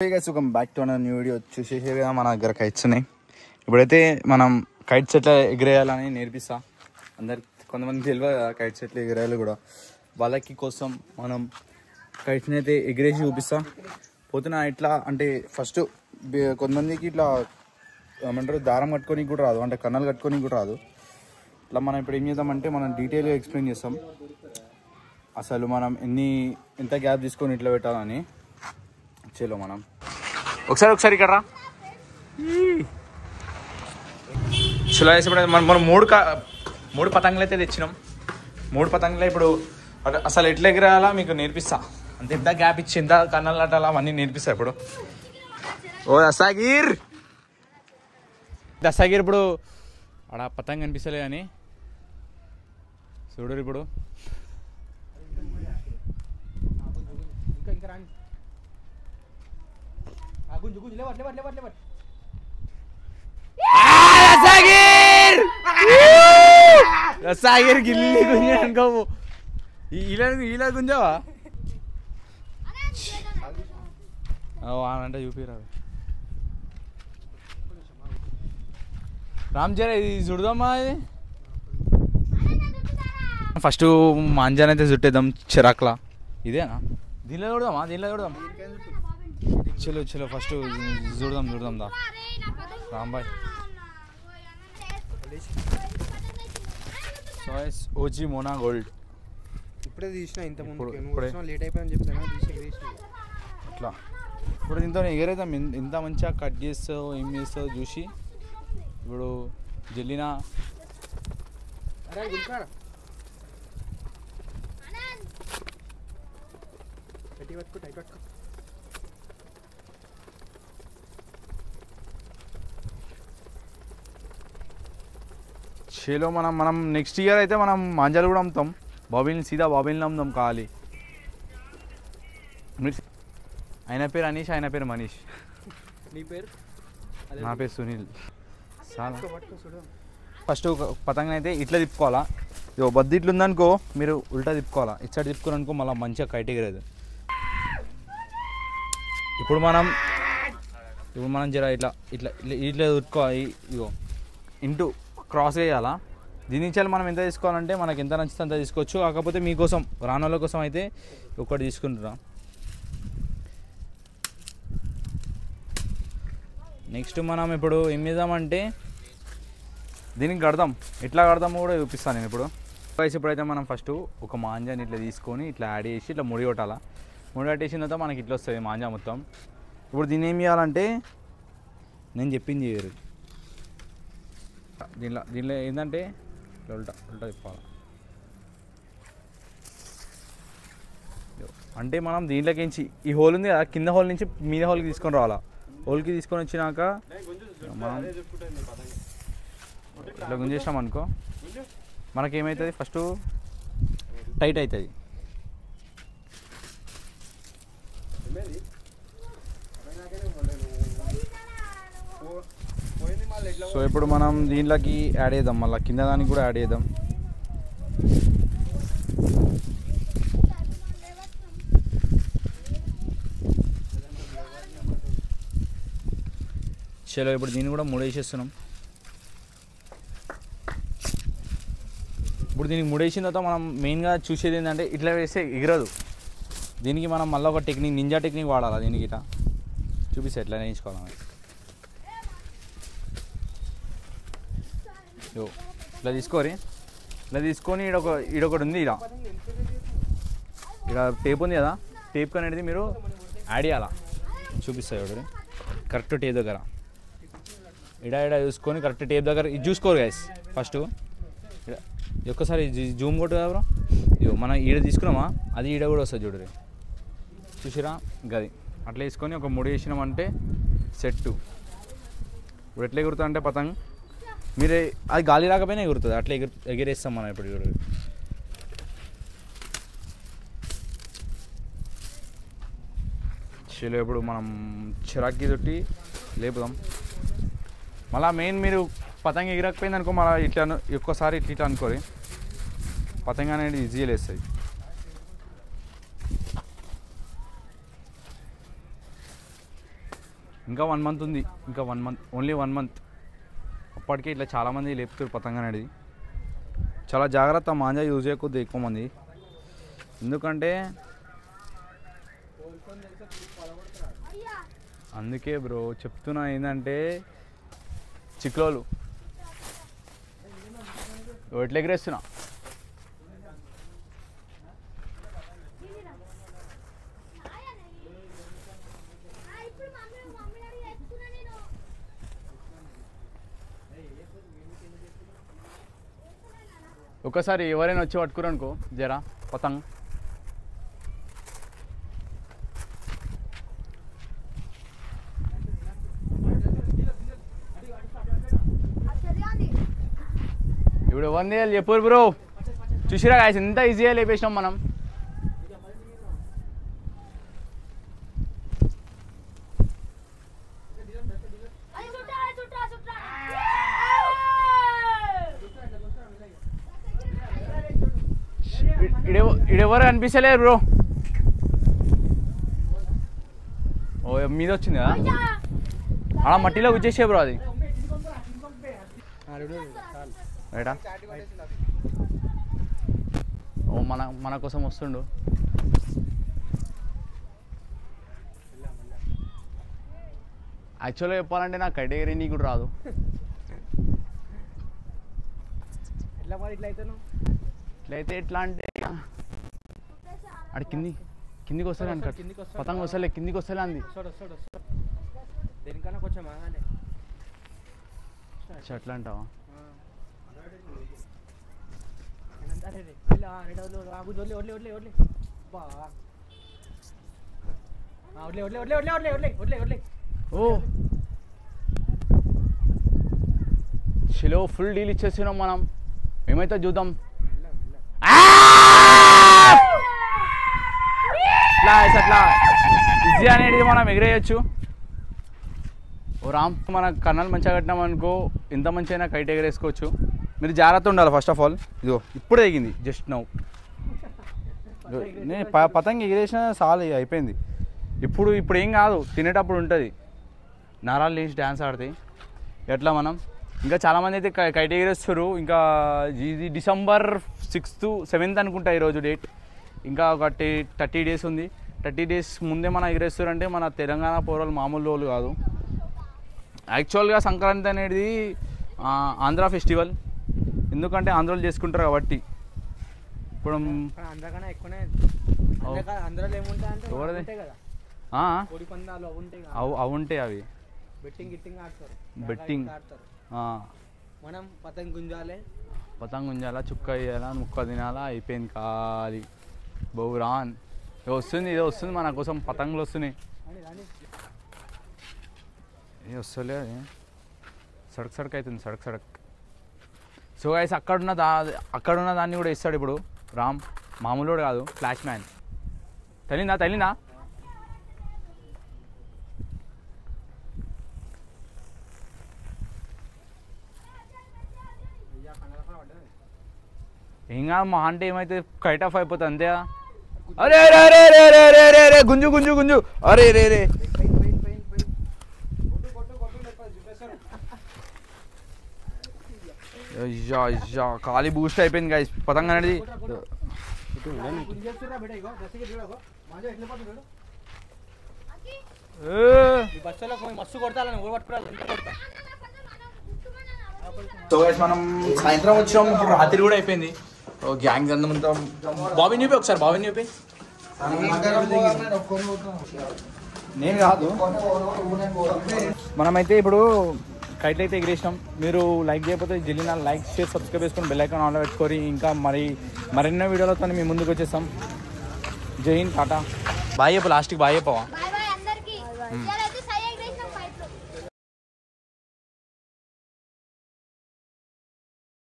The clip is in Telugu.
Welcome back to new video. చూసేసే కదా మన దగ్గర కైట్స్ ఉన్నాయి. ఇప్పుడైతే మనం కైట్స్ ఎట్లా ఎగిరేయాలని నేర్పిస్తా. కొంతమంది తెలియదు కదా కైట్స్ ఎట్లా ఎగిరేయాలి కూడా. వాళ్ళకి కోసం మనం కైట్స్ని అయితే ఎగిరేసి చూపిస్తా. పోతున్నా ఇట్లా అంటే ఫస్ట్ కొంతమందికి ఇట్లా ఏమంటారు దారం కట్టుకోనికి కూడా రాదు, అంటే కన్నాలు కట్టుకోనికి కూడా రాదు. ఇట్లా మనం ఇప్పుడు ఏం చేద్దామంటే మనం డీటెయిల్గా ఎక్స్ప్లెయిన్ చేస్తాం అసలు మనం ఎంత గ్యాప్ తీసుకొని ఇట్లా పెట్టాలని. చలో మనం ఒకసారి ఇక్కడ రా. చలో ఇప్పుడు మనం మూడు పతంగులు అయితే తెచ్చినాం. 3 పతంగులు ఇప్పుడు అసలు ఎట్లా ఎగిరేయాలా మీకు నేర్పిస్తా. అంత ఎంత గ్యాప్ ఇచ్చి ఎంత కన్నాలు కట్టాలా అవన్నీ నేర్పిస్తా ఇప్పుడు. ఓ దస్తాగిర్ ఇప్పుడు ఆడ పతంగ కనిపిస్తలే కానీ చూడరు ఇప్పుడు. రసాగిర్ గిల్లి గుంజ అనుకోవు. ఇలా గుంజావా అంటే చూపిరాదు. రామ్జరా ఇది చూడదామా. ఇది ఫస్ట్ మాంజాన్ అయితే చుట్టేద్దాం చిరాక్లా. ఇదేనా దీనిలో చూడదాం. చలో ఫస్ట్ చూడదాం దా Rambai. Choice OG Mona gold ఇప్పుడే తీసిన. ఇంతకుముందు లేట్ అయిపోయిందని చెప్తాను అట్లా. ఇప్పుడు దీంతో ఎగరేద్దాం. ఎంత మంచిగా కట్ చేస్తావు ఏం చేస్తావు చూసి. ఇప్పుడు జల్లినా చేలో మనం నెక్స్ట్ ఇయర్ అయితే మనం మాంజాలు కూడా అమ్ముతాం. బాబీని అమ్ముతాం కావాలి. ఆయన పేరు అనీష్, ఆయన పేరు మనీష్. నీ పేరు? నా పేరు సునీల్. ఫస్ట్ పతంగ అయితే ఇట్లా తిప్పుకోవాలా. బద్ది ఇట్లా ఉందనుకో మీరు ఉల్టా తిప్పుకోవాలా. ఇచ్చా తిప్పుకోవాలనుకో మళ్ళీ మంచిగా కైట్ ఎగరేది. ఇప్పుడు మనం జర ఇట్లా ఉట్టుకోవాలి. ఇగో ఇంటూ క్రాస్ వేయాలా. దీని నుంచి మనం ఎంత తీసుకోవాలంటే మనకి ఎంత నచ్చితే అంత తీసుకోవచ్చు. కాకపోతే మీకోసం రానోళ్ళ కోసం అయితే ఒకటి తీసుకుంటున్నా. నెక్స్ట్ మనం ఇప్పుడు ఏం చేద్దామంటే దీనికి కడదాం. ఎట్లా కడదామో కూడా చూపిస్తాను నేను ఇప్పుడు. ఇప్పుడైతే మనం ఫస్ట్ ఒక మాంజాని ఇట్లా తీసుకొని ఇట్లా యాడ్ చేసి ఇట్లా ముడి కొట్టాలా. ముడి కట్టేసిన తర్వాత మనకి ఇట్లా వస్తుంది మాంజా మొత్తం. ఇప్పుడు దీన్ని ఏం చేయాలంటే నేను చెప్పింది చేయరు. దీనిలో ఏంటంటే ఉల్టా తిప్పాలి. అంటే మనం దీంట్లోకించి ఈ హోల్ ఉంది కదా, కింద హోల్ నుంచి మీద హోల్కి తీసుకొని రావాలా. హోల్కి తీసుకొని వచ్చినాక మనం ఇట్లా గుంజేసాం అనుకో మనకేమవుతుంది ఫస్ట్ టైట్ అవుతుంది. సో ఇప్పుడు మనం దీంట్లోకి యాడ్ చేద్దాం. మళ్ళీ కింద దానికి కూడా యాడ్ చేద్దాం. చలో ఇప్పుడు దీన్ని కూడా ముడేసేస్తున్నాం. ఇప్పుడు దీనికి ముడేసిన తర్వాత మనం మెయిన్గా చూసేది ఏంటంటే ఇట్లా వేస్తే ఎగరదు. దీనికి మనం మళ్ళీ ఒక టెక్నిక్, నింజా టెక్నిక్ వాడాలి. దీనికి ఇట్లా చూపిస్తే ఎట్లా నేర్చుకోవాలి. ఇట్లా తీసుకోరి. ఇట్లా తీసుకొని ఈడొకటి ఉంది. ఇక్కడ టేప్ ఉంది కదా, టేప్ అనేది మీరు యాడ్ చేయాలా. చూపిస్తాయి ఒకటి కరెక్ట్ టేప్ దగ్గర ఇడ చూసుకొని కరెక్ట్ టేప్ దగ్గర ఇది చూసుకోరు గైస్. ఫస్ట్ ఒక్కసారి జూమ్ కొట్టు కదా బ్రో. ఇగో మనం ఈడ తీసుకున్నామా అది ఈడ కూడా వస్తుంది చూడరు. చూసిరా గది అట్లా వేసుకొని ఒక ముడి వేసినామంటే సెట్టు. ఇప్పుడు ఎట్లా ఎగురుతా అంటే పతంగ్ మీరే అది గాలి రాకపోయినా ఎగురుతుంది. అట్లా ఎగిరేస్తాం మనం ఇప్పుడు. చూడరు చలో ఇప్పుడు మనం చిరాకి తొట్టి లేపుదాం. మళ్ళీ మెయిన్ మీరు పతంగ ఎగిరకపోయింది అనుకో మళ్ళీ ఇట్లా ఒక్కసారి ఇట్లా అనుకోరి పతంగ అనేది ఈజీగా లేస్తుంది. ఇంకా 1 month ఉంది, ఇంకా 1 month, ఓన్లీ 1 month. అప్పటికే ఇట్లా చాలామంది లేపుతారు పతంగ అనేది. చాలా జాగ్రత్త మాంజా యూజ్ చేయకూడదు ఎక్కువ మంది, ఎందుకంటే అందుకే బ్రో చెప్తున్నా ఏంటంటే చిక్లోలు ఎట్లా ఎగరేస్తున్నా. ఒకసారి ఎవరైనా వచ్చి పట్టుకురు అనుకో జరా పతంగ్. ఇప్పుడు ఎవరిని చేయాలి చెప్పు బ్రో. చూసిరా గాయస్ ఎంత ఈజీగా లేపేసినాం మనం. ఇడెవరు అనిపిస్తలేదు బ్రో. ఓ మీద వచ్చింది కదా అలా మట్టిలో వచ్చేసే బ్రో అది రైటా. ఓ మన కోసం వస్తుండు. యాక్చువల్గా చెప్పాలంటే నాకు కైట్ నీకు కూడా రాదు. ఇట్లయితే ఎట్లా అంటే అడి కిందికి వస్తలే అనుకో పతంగ వస్తలే కిందికి వస్తలే అంది. దేనికన్నా కొంచెం అట్లా అంటావా? ఓ షిలో ఫుల్ డీల్ ఇచ్చేస్తున్నాం మనం. మేమైతే చూద్దాం. అట్లా ఈజీ అనేది మనం ఎగిరేయచ్చు. ఓ రామ్ మన కన్నాలు మంచిగా కట్టినాం అనుకో ఎంత మంచి అయినా కైట్ ఎగరేసుకోవచ్చు. మీరు జాగ్రత్త ఉండాలి. ఫస్ట్ ఆఫ్ ఆల్ ఇదిగో ఇప్పుడు ఎగింది జస్ట్ నౌ. నేను పతంగి ఎగిరేసిన చాలు అయిపోయింది. ఇప్పుడు ఏం కాదు, తినేటప్పుడు ఉంటుంది. నరాలు లేచి డ్యాన్స్ ఆడతాయి. ఎట్లా మనం ఇంకా చాలామంది అయితే కైట్ ఎగిరేస్తారు. ఇంకా ఇది December 6th 7th అనుకుంటా ఈరోజు డేట్. ఇంకా ఒక 30 days ఉంది. 30 days ముందే మనం ఎగిరేస్తారంటే మన తెలంగాణ పౌరులు మామూలు వాళ్ళు కాదు. యాక్చువల్గా సంక్రాంతి అనేది ఆంధ్ర ఫెస్టివల్, ఎందుకంటే ఆంధ్రాలో చేసుకుంటారు కాబట్టి. ఇప్పుడు అవి ఉంటాయి. అవి బెట్టింగ్ మనం పతంగ్ గుంజాలా, చుక్క వేయాలా, ముక్క తినాలా, అయిపోయింది ఖాళీ. బౌరాన్ ఇది వస్తుంది మన కోసం. పతంగులు వస్తున్నాయి. ఏ వస్తలే సడక్ అవుతుంది సడక్. సో గైస్ అక్కడున్న దాన్ని కూడా ఇస్తాడు ఇప్పుడు రామ్. మామూలు కాదు, ఫ్లాష్ మ్యాన్. తగిలిందా ఏం కాదు. మా అంటే ఏమైతే కైట్ ఆఫ్ అయిపోతుంది అంతే. అరే రే రే రే రే రే రే రే గుంజు అరే రే రే. ఖాళీ బూస్ట్ అయిపోయింది గైస్ పతంగ అనేది. సో గైస్ మనం సాయంత్రం వచ్చాం. ఇప్పుడు రాత్రి కూడా అయిపోయింది. గ్యాంగ్ అంతా బాబీని చూపి ఒకసారి. బాబీని చూపి. నేను కాదు, మనమైతే ఇప్పుడు కైట్లు అయితే ఎగిరేసినాం. మీరు లైక్ చేయకపోతే జల్లిన లైక్ షేర్ సబ్స్క్రైబ్ చేసుకొని బెల్ ఐకాన్ ఆన్లో పెట్టుకొని ఇంకా మరెన్నో వీడియోలతో మేము ముందుకు వచ్చేస్తాం. జై హింద్, టాటా, బాయ్ చెప్పు. లాస్ట్కి బాయ్ చెప్పవా?